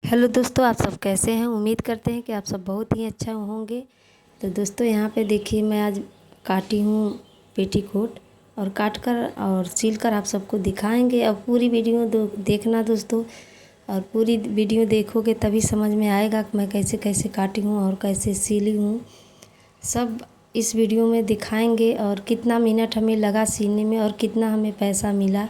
Hello दोस्तों, आप सब कैसे हैं। उम्मीद करते हैं कि आप सब बहुत ही अच्छा होंगे। तो दोस्तों यहाँ पे देखिए, मैं आज काटी हूँ पेटीकोट और काट कर और सिल कर आप सबको दिखाएंगे। और पूरी वीडियो देखना दोस्तों, और पूरी वीडियो देखोगे तभी समझ में आएगा कि मैं कैसे कैसे काटी हूँ और कैसे सिली हूँ। सब इस वीडियो में दिखाएंगे और कितना मिनट हमें लगा सीने में और कितना हमें पैसा मिला,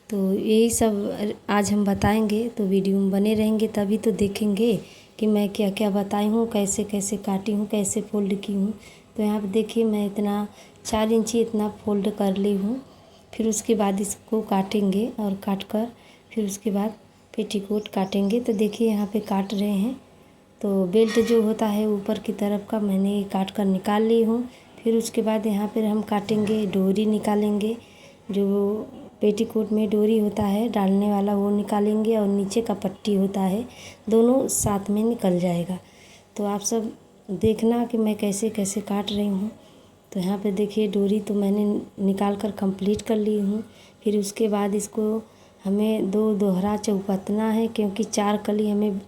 तो यही सब आज हम बताएंगे। तो वीडियो में बने रहेंगे तभी तो देखेंगे कि मैं क्या क्या बताई हूँ, कैसे कैसे काटी हूँ, कैसे फोल्ड की हूँ। तो यहाँ पे देखिए, मैं इतना 4 इंची इतना फोल्ड कर ली हूँ। फिर उसके बाद इसको काटेंगे और काट कर फिर उसके बाद पेटीकोट काटेंगे। तो देखिए यहाँ पे काट रहे हैं। तो बेल्ट जो होता है ऊपर की तरफ का मैंने ये काट कर निकाल ली हूँ। फिर उसके बाद यहाँ पर हम काटेंगे, डोरी निकालेंगे। जो पेटीकोट में डोरी होता है डालने वाला वो निकालेंगे, और नीचे का पट्टी होता है, दोनों साथ में निकल जाएगा। तो आप सब देखना कि मैं कैसे कैसे काट रही हूँ। तो यहाँ पे देखिए, डोरी तो मैंने निकाल कर कंप्लीट कर ली हूँ। फिर उसके बाद इसको हमें दो दोहरा चौपतना है, क्योंकि 4 कली हमें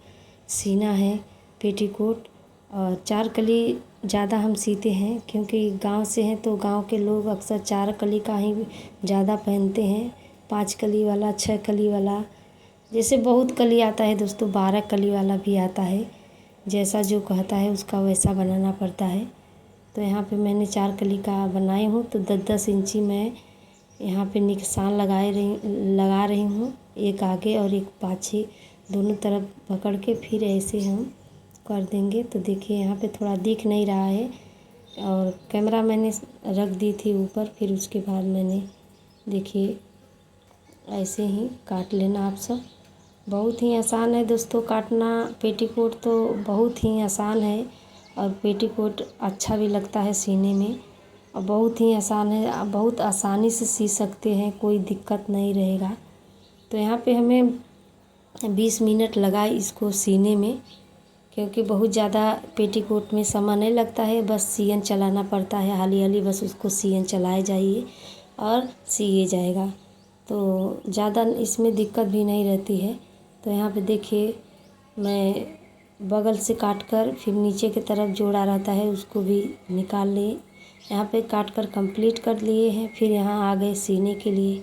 सीना है पेटीकोट। और 4 कली ज़्यादा हम सीते हैं, क्योंकि गांव से हैं तो गांव के लोग अक्सर 4 कली का ही ज़्यादा पहनते हैं। 5 कली वाला, 6 कली वाला, जैसे बहुत कली आता है दोस्तों, 12 कली वाला भी आता है। जैसा जो कहता है उसका वैसा बनाना पड़ता है। तो यहाँ पे मैंने 4 कली का बनाई हूँ। तो 10-10 इंची मैं यहाँ पे निशान लगा रही हूँ, एक आगे और एक पाछे, दोनों तरफ पकड़ के फिर ऐसे हम कर देंगे। तो देखिए यहाँ पे थोड़ा दिख नहीं रहा है, और कैमरा मैंने रख दी थी ऊपर। फिर उसके बाद मैंने देखिए ऐसे ही काट लेना। आप सब बहुत ही आसान है दोस्तों काटना पेटीकोट, तो बहुत ही आसान है। और पेटीकोट अच्छा भी लगता है सीने में, और बहुत ही आसान है। आप बहुत आसानी से सी सकते हैं, कोई दिक्कत नहीं रहेगा। तो यहाँ पे हमें 20 मिनट लगा इसको सीने में, क्योंकि बहुत ज़्यादा पेटीकोट में समय नहीं लगता है, बस सियन चलाना पड़ता है हाली हाली, बस उसको सियन चलाए जाइए और सिए जाएगा। तो ज़्यादा इसमें दिक्कत भी नहीं रहती है। तो यहाँ पे देखिए, मैं बगल से काट कर फिर नीचे की तरफ जोड़ा रहता है उसको भी निकाल लिए। यहाँ पे काट कर कंप्लीट कर लिए हैं। फिर यहाँ आ गए सीने के लिए।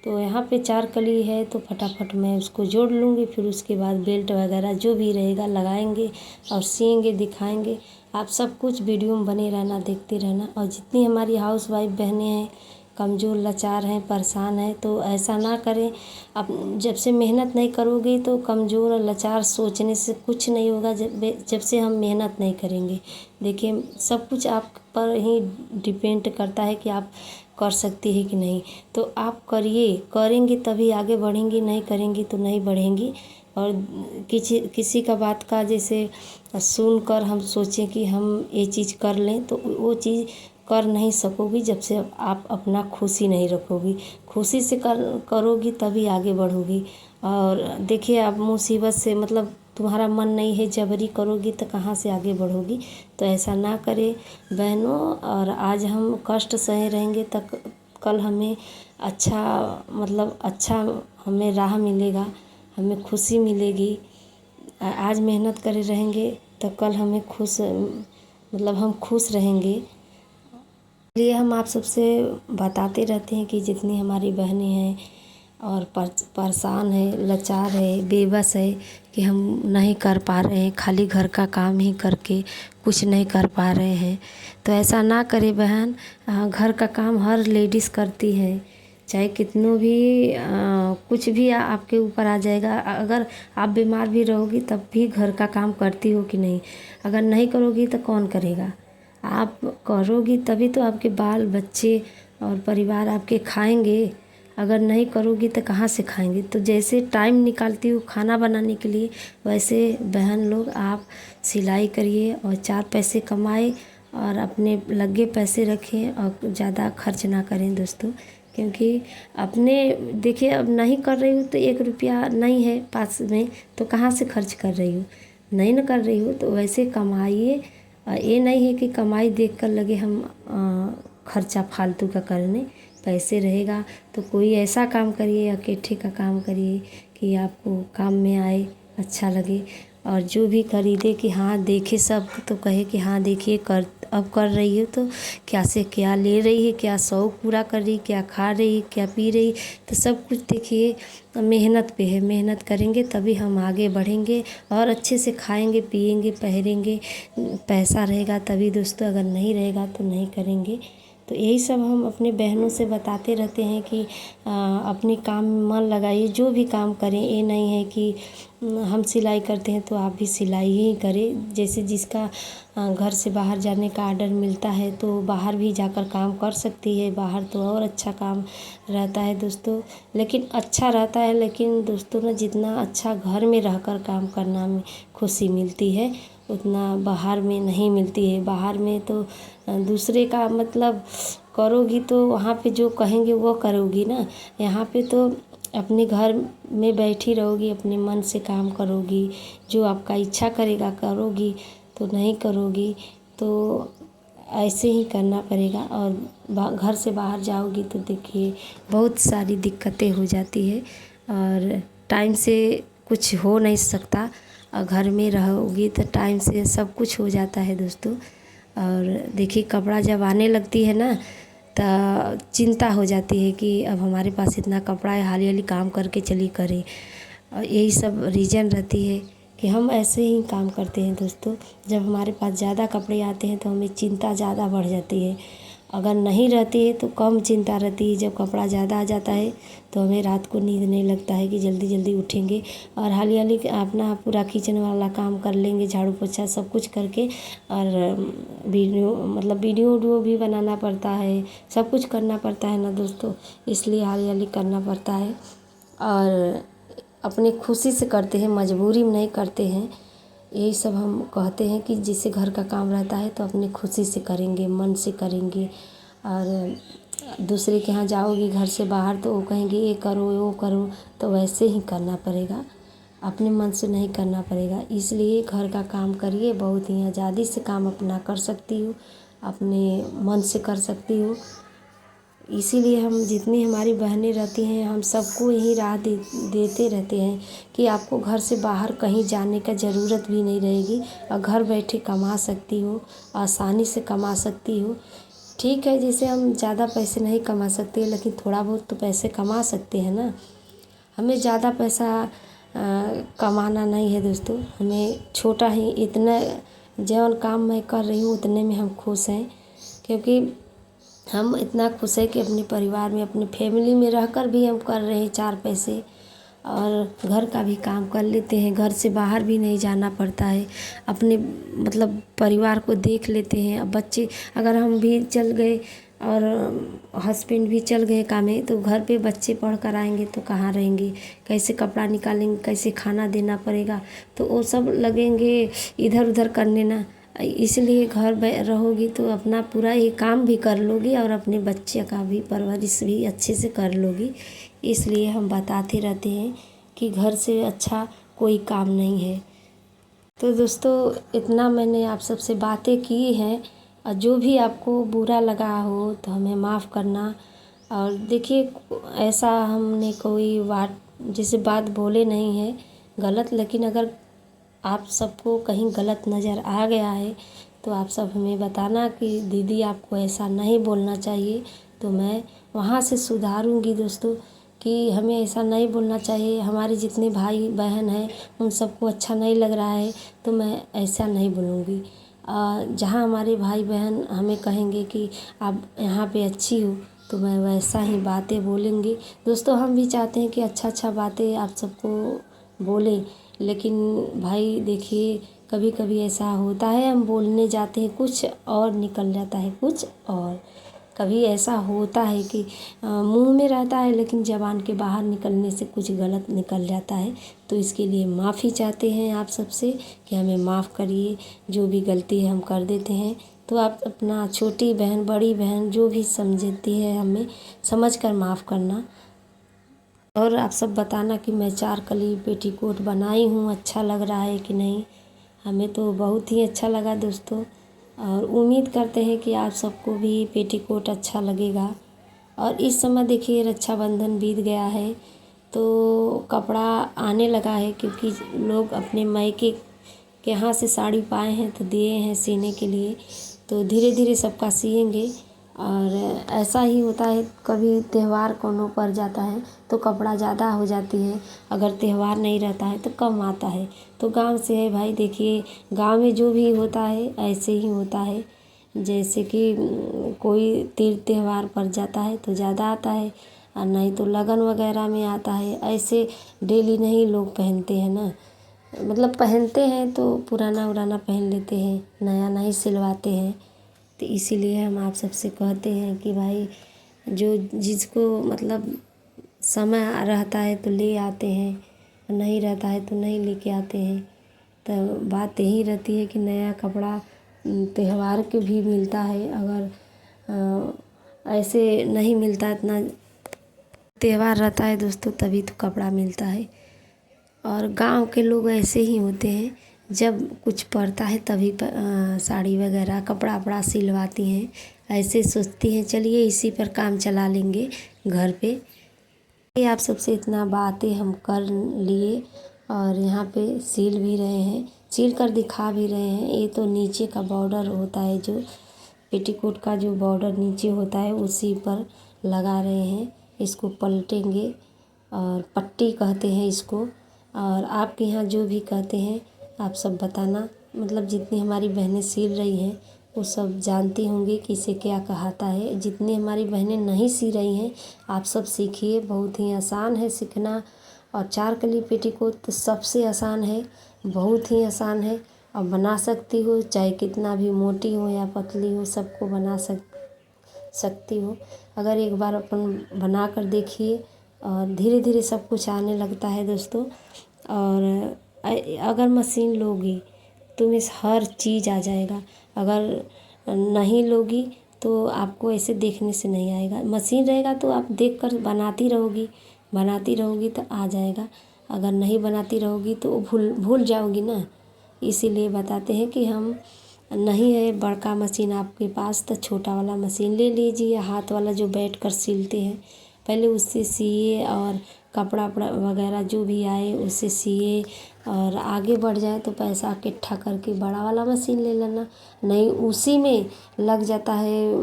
तो यहाँ पे 4 कली है, तो फटाफट मैं उसको जोड़ लूँगी। फिर उसके बाद बेल्ट वगैरह जो भी रहेगा लगाएंगे और सिएंगे, दिखाएंगे। आप सब कुछ वीडियो में बने रहना, देखते रहना। और जितनी हमारी हाउस वाइफ बहनें हैं, कमज़ोर लाचार हैं, परेशान हैं, तो ऐसा ना करें। अब जब से मेहनत नहीं करोगे तो कमज़ोर और लाचार सोचने से कुछ नहीं होगा, जब से हम मेहनत नहीं करेंगे। देखिए, सब कुछ आप पर ही डिपेंड करता है कि आप कर सकती है कि नहीं। तो आप करिए, करेंगे तभी आगे बढ़ेंगी, नहीं करेंगी तो नहीं बढ़ेंगी। और किसी का बात का जैसे सुनकर हम सोचें कि हम ये चीज़ कर लें, तो वो चीज़ कर नहीं सकोगी जब से आप अपना खुशी नहीं रखोगी। खुशी से करोगी तभी आगे बढ़ोगी। और देखिए, आप मुसीबत से मतलब तुम्हारा मन नहीं है, जबरी करोगी तो कहाँ से आगे बढ़ोगी। तो ऐसा ना करें बहनों। और आज हम कष्ट सहे रहेंगे तक कल हमें अच्छा हमें राह मिलेगा, हमें खुशी मिलेगी। आज मेहनत करे रहेंगे तो कल हमें हम खुश रहेंगे। इसलिए हम आप सबसे बताते रहते हैं कि जितनी हमारी बहनें हैं और परेशान है, लाचार है, बेबस है कि हम नहीं कर पा रहे हैं, खाली घर का काम ही करके कुछ नहीं कर पा रहे हैं, तो ऐसा ना करे बहन। घर का काम हर लेडीज़ करती है, चाहे कितनों भी कुछ भी आपके ऊपर आ जाएगा। अगर आप बीमार भी रहोगी तब भी घर का काम करती हो कि नहीं। अगर नहीं करोगी तो कौन करेगा। आप करोगी तभी तो आपके बाल बच्चे और परिवार आपके खाएंगे। अगर नहीं करोगी तो कहाँ से खाएंगे। तो जैसे टाइम निकालती हूँ खाना बनाने के लिए, वैसे बहन लोग आप सिलाई करिए और 4 पैसे कमाए और अपने लगे पैसे रखें और ज़्यादा खर्च ना करें दोस्तों। क्योंकि अपने देखिए, अब नहीं कर रही हूँ तो 1 रुपया नहीं है पास में, तो कहाँ से खर्च कर रही हूँ। नहीं न कर रही हूँ तो वैसे कमाइए। ये नहीं है कि कमाई देखकर लगे हम खर्चा फालतू का करने। पैसे रहेगा तो कोई ऐसा काम करिए, अकेठे का काम करिए कि आपको काम में आए, अच्छा लगे। और जो भी खरीदे कि हाँ देखे सब तो कहे कि हाँ देखिए कर अब कर रही हो तो क्या से क्या ले रही है, क्या शौक़ पूरा कर रही, क्या खा रही, क्या पी रही। तो सब कुछ देखिए मेहनत पे है, मेहनत करेंगे तभी हम आगे बढ़ेंगे और अच्छे से खाएंगे पिएंगे पहनेंगे। पैसा रहेगा तभी दोस्तों, अगर नहीं रहेगा तो नहीं करेंगे। तो यही सब हम अपने बहनों से बताते रहते हैं कि अपने काम में मन लगाइए, जो भी काम करें। ये नहीं है कि हम सिलाई करते हैं तो आप भी सिलाई ही करें। जैसे जिसका घर से बाहर जाने का आर्डर मिलता है तो बाहर भी जाकर काम कर सकती है, बाहर तो और अच्छा काम रहता है दोस्तों। लेकिन अच्छा रहता है, लेकिन दोस्तों ना जितना अच्छा घर में रहकर काम करना में खुशी मिलती है उतना बाहर में नहीं मिलती है। बाहर में तो दूसरे का मतलब करोगी तो वहाँ पे जो कहेंगे वो करोगी ना। यहाँ पे तो अपने घर में बैठी रहोगी, अपने मन से काम करोगी, जो आपका इच्छा करेगा करोगी, तो नहीं करोगी तो ऐसे ही करना पड़ेगा। और घर से बाहर जाओगी तो देखिए बहुत सारी दिक्कतें हो जाती है और टाइम से कुछ हो नहीं सकता। और घर में रहोगी तो टाइम से सब कुछ हो जाता है दोस्तों। और देखिए कपड़ा जब आने लगती है ना तो चिंता हो जाती है कि अब हमारे पास इतना कपड़ा है, हाली हाली काम करके चली करें। और यही सब रीज़न रहती है कि हम ऐसे ही काम करते हैं दोस्तों। जब हमारे पास ज़्यादा कपड़े आते हैं तो हमें चिंता ज़्यादा बढ़ जाती है, अगर नहीं रहती है तो कम चिंता रहती है। जब कपड़ा ज़्यादा आ जाता है तो हमें रात को नींद नहीं लगता है कि जल्दी जल्दी उठेंगे और हाली हाली अपना पूरा किचन वाला काम कर लेंगे, झाड़ू पोछा सब कुछ करके। और वीडियो उडियो भी बनाना पड़ता है, सब कुछ करना पड़ता है ना दोस्तों, इसलिए हाली हाली करना पड़ता है। और अपनी खुशी से करते हैं, मजबूरी में नहीं करते हैं। यही सब हम कहते हैं कि जिससे घर का काम रहता है तो अपनी खुशी से करेंगे, मन से करेंगे। और दूसरे के यहाँ जाओगी घर से बाहर तो वो कहेंगे ये करो वो करो, तो वैसे ही करना पड़ेगा, अपने मन से नहीं करना पड़ेगा। इसलिए घर का काम करिए, बहुत ही आज़ादी से काम अपना कर सकती हो, अपने मन से कर सकती हो। इसीलिए हम जितनी हमारी बहनें रहती हैं हम सबको यही राह देते रहते हैं कि आपको घर से बाहर कहीं जाने का ज़रूरत भी नहीं रहेगी और घर बैठे कमा सकती हो, आसानी से कमा सकती हो। ठीक है, जैसे हम ज़्यादा पैसे नहीं कमा सकते लेकिन थोड़ा बहुत तो पैसे कमा सकते हैं ना। हमें ज़्यादा पैसा कमाना नहीं है दोस्तों, हमें छोटा ही इतना जौन काम मैं कर रही हूँ उतने में हम खुश हैं। क्योंकि हम इतना खुश है कि अपने परिवार में अपनी फैमिली में रहकर भी हम कर रहे हैं 4 पैसे और घर का भी काम कर लेते हैं, घर से बाहर भी नहीं जाना पड़ता है, अपने मतलब परिवार को देख लेते हैं। अब बच्चे अगर हम भी चल गए और हस्बैंड भी चल गए कामे तो घर पे बच्चे पढ़ कर आएंगे तो कहाँ रहेंगे, कैसे कपड़ा निकालेंगे, कैसे खाना देना पड़ेगा, तो वो सब लगेंगे इधर उधर करने ना। इसलिए घर रहोगी तो अपना पूरा ये काम भी कर लोगी और अपने बच्चे का भी परवरिश भी अच्छे से कर लोगी। इसलिए हम बताते रहते हैं कि घर से अच्छा कोई काम नहीं है। तो दोस्तों इतना मैंने आप सबसे बातें की हैं और जो भी आपको बुरा लगा हो तो हमें माफ़ करना। और देखिए ऐसा हमने कोई बात बोले नहीं है गलत, लेकिन अगर आप सबको कहीं गलत नज़र आ गया है तो आप सब हमें बताना कि दीदी आपको ऐसा नहीं बोलना चाहिए, तो मैं वहाँ से सुधारूँगी दोस्तों कि हमें ऐसा नहीं बोलना चाहिए। हमारे जितने भाई बहन हैं उन सबको अच्छा नहीं लग रहा है तो मैं ऐसा नहीं बोलूँगी। जहाँ हमारे भाई बहन हमें कहेंगे कि आप यहाँ पे अच्छी हो तो मैं वैसा ही बातें बोलेंगी। दोस्तों हम भी चाहते हैं कि अच्छा बातें आप सबको बोलें, लेकिन भाई देखिए कभी कभी ऐसा होता है हम बोलने जाते हैं कुछ और निकल जाता है कुछ और। कभी ऐसा होता है कि मुंह में रहता है लेकिन ज़बान के बाहर निकलने से कुछ गलत निकल जाता है। तो इसके लिए माफ़ी चाहते हैं आप सबसे कि हमें माफ़ करिए, जो भी गलती है हम कर देते हैं। तो आप अपना छोटी बहन बड़ी बहन जो भी समझती है हमें समझ कर माफ़ करना। और आप सब बताना कि मैं 4 कली पेटीकोट बनाई हूँ अच्छा लग रहा है कि नहीं। हमें तो बहुत ही अच्छा लगा दोस्तों और उम्मीद करते हैं कि आप सबको भी पेटीकोट अच्छा लगेगा। और इस समय देखिए रक्षाबंधन बीत गया है तो कपड़ा आने लगा है, क्योंकि लोग अपने मायके के यहाँ से साड़ी पाए हैं तो दिए हैं सीने के लिए। तो धीरे धीरे सबका सिएंगे। और ऐसा ही होता है, कभी त्यौहार कोनो पड़ जाता है तो कपड़ा ज़्यादा हो जाती है, अगर त्यौहार नहीं रहता है तो कम आता है। तो गांव से है भाई, देखिए गांव में जो भी होता है ऐसे ही होता है। जैसे कि कोई तीज त्यौहार पड़ जाता है तो ज़्यादा आता है, और नहीं तो लगन वगैरह में आता है। ऐसे डेली नहीं लोग पहनते हैं ना, मतलब पहनते हैं तो पुराना उराना पहन लेते हैं, नया नहीं सिलवाते हैं। तो इसीलिए हम आप सबसे कहते हैं कि भाई जो जिसको मतलब समय रहता है तो ले आते हैं, नहीं रहता है तो नहीं लेके आते हैं। तो बात यही रहती है कि नया कपड़ा त्यौहार के भी मिलता है, अगर ऐसे नहीं मिलता, इतना त्यौहार रहता है दोस्तों तभी तो कपड़ा मिलता है। और गांव के लोग ऐसे ही होते हैं, जब कुछ पड़ता है तभी साड़ी वगैरह कपड़ा वपड़ा सिलवाती हैं। ऐसे सोचती हैं चलिए इसी पर काम चला लेंगे घर पे। ये आप सबसे इतना बातें हम कर लिए, और यहाँ पे सिल भी रहे हैं, सिल कर दिखा भी रहे हैं। ये तो नीचे का बॉर्डर होता है, जो पेटीकोट का जो बॉर्डर नीचे होता है उसी पर लगा रहे हैं। इसको पलटेंगे और पट्टी कहते हैं इसको। और आपके यहाँ जो भी कहते हैं आप सब बताना, मतलब जितनी हमारी बहनें सिल रही हैं वो सब जानती होंगी कि इसे क्या कहता है। जितनी हमारी बहनें नहीं सी रही हैं आप सब सीखिए, बहुत ही आसान है सीखना। और 4 कली पेटीकोट तो सबसे आसान है, बहुत ही आसान है। और बना सकती हो, चाहे कितना भी मोटी हो या पतली हो, सबको बना सकती हो। अगर एक बार अपन बना कर देखिए, और धीरे धीरे सब कुछ आने लगता है दोस्तों। और अगर मशीन लोगी तो में हर चीज़ आ जाएगा, अगर नहीं लोगी तो आपको ऐसे देखने से नहीं आएगा। मशीन रहेगा तो आप देख कर बनाती रहोगी तो आ जाएगा। अगर नहीं बनाती रहोगी तो भूल जाओगी ना। इसीलिए बताते हैं कि हम नहीं है बड़का मशीन आपके पास तो छोटा वाला मशीन ले लीजिए, हाथ वाला जो बैठ कर सिलते हैं। पहले उससे सिए और कपड़ा वगैरह जो भी आए उससे सिए, और आगे बढ़ जाए तो पैसा इकट्ठा करके बड़ा वाला मशीन ले लेना। नहीं उसी में लग जाता है,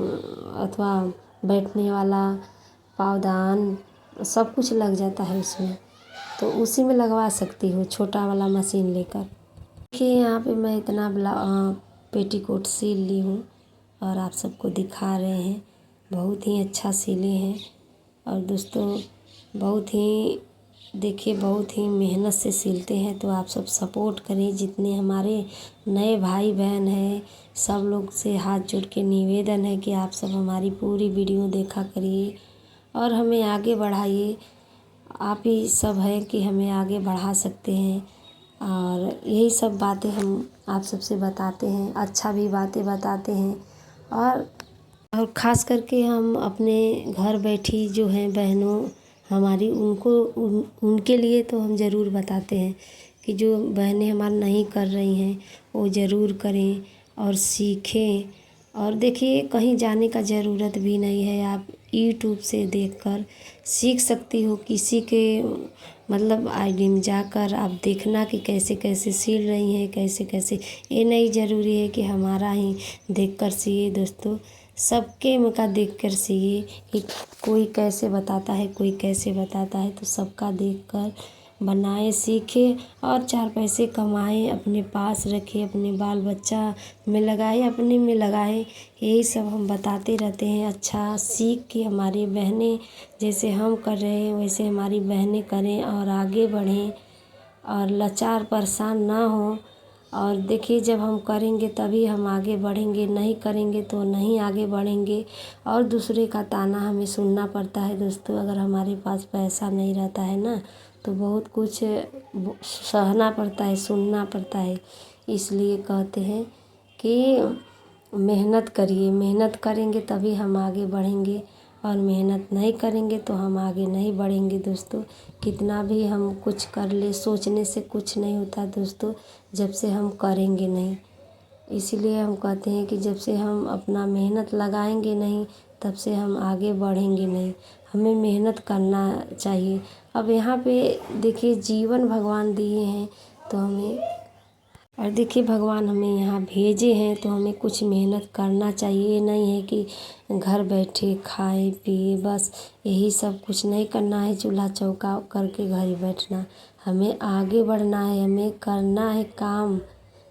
अथवा बैठने वाला पावदान सब कुछ लग जाता है उसमें, तो उसी में लगवा सकती हो छोटा वाला मशीन लेकर। देखिए यहाँ पे मैं इतना पेटीकोट सिल ली हूँ और आप सबको दिखा रहे हैं, बहुत ही अच्छा सिले हैं। और दोस्तों बहुत ही देखिए बहुत ही मेहनत से सिलते हैं, तो आप सब सपोर्ट करें। जितने हमारे नए भाई बहन हैं सब लोग से हाथ जोड़ के निवेदन है कि आप सब हमारी पूरी वीडियो देखा करिए और हमें आगे बढ़ाइए। आप ही सब हैं कि हमें आगे बढ़ा सकते हैं, और यही सब बातें हम आप सबसे बताते हैं, अच्छा भी बातें बताते हैं। और ख़ास करके हम अपने घर बैठी जो हैं बहनों हमारी, उनके लिए तो हम ज़रूर बताते हैं कि जो बहनें हमारी नहीं कर रही हैं वो ज़रूर करें और सीखें। और देखिए कहीं जाने का ज़रूरत भी नहीं है, आप यूट्यूब से देखकर सीख सकती हो। किसी के मतलब आईडी में जाकर आप देखना कि कैसे कैसे सिल रही हैं, कैसे कैसे। ये नहीं ज़रूरी है कि हमारा ही देखकर सिए दोस्तों, सबके का देखकर सिए कि कोई कैसे बताता है कोई कैसे बताता है, तो सबका देखकर बनाए सीखे और 4 पैसे कमाएं, अपने पास रखें, अपने बाल बच्चा में लगाए, अपने में लगाएं। यही सब हम बताते रहते हैं। अच्छा सीख के हमारी बहनें जैसे हम कर रहे हैं वैसे हमारी बहनें करें और आगे बढ़ें और लाचार परेशान ना हों। और देखिए जब हम करेंगे तभी हम आगे बढ़ेंगे, नहीं करेंगे तो नहीं आगे बढ़ेंगे। और दूसरे का ताना हमें सुनना पड़ता है दोस्तों, अगर हमारे पास पैसा नहीं रहता है ना तो बहुत कुछ सहना पड़ता है, सुनना पड़ता है। इसलिए कहते हैं कि मेहनत करिए, मेहनत करेंगे तभी हम आगे बढ़ेंगे, और मेहनत नहीं करेंगे तो हम आगे नहीं बढ़ेंगे दोस्तों। कितना भी हम कुछ कर ले, सोचने से कुछ नहीं होता दोस्तों जब से हम करेंगे नहीं। इसीलिए हम कहते हैं कि जब से हम अपना मेहनत लगाएंगे नहीं तब से हम आगे बढ़ेंगे नहीं। हमें मेहनत करना चाहिए। अब यहाँ पे देखिए जीवन भगवान दिए हैं तो हमें, और देखिए भगवान हमें यहाँ भेजे हैं तो हमें कुछ मेहनत करना चाहिए। ये नहीं है कि घर बैठे खाए पिए बस, यही सब कुछ नहीं करना है, चूल्हा चौका करके घर ही बैठना। हमें आगे बढ़ना है, हमें करना है काम।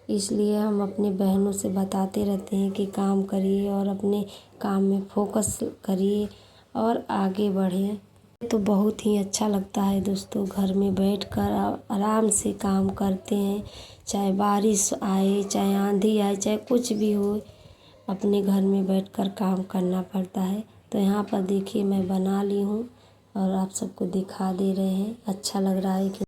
इसलिए हम अपने बहनों से बताते रहते हैं कि काम करिए और अपने काम में फोकस करिए और आगे बढ़ें। तो बहुत ही अच्छा लगता है दोस्तों, घर में बैठकर आराम से काम करते हैं। चाहे बारिश आए, चाहे आंधी आए, चाहे कुछ भी हो, अपने घर में बैठकर काम करना पड़ता है। तो यहाँ पर देखिए मैं बना ली हूँ और आप सबको दिखा दे रहे हैं। अच्छा लग रहा है कि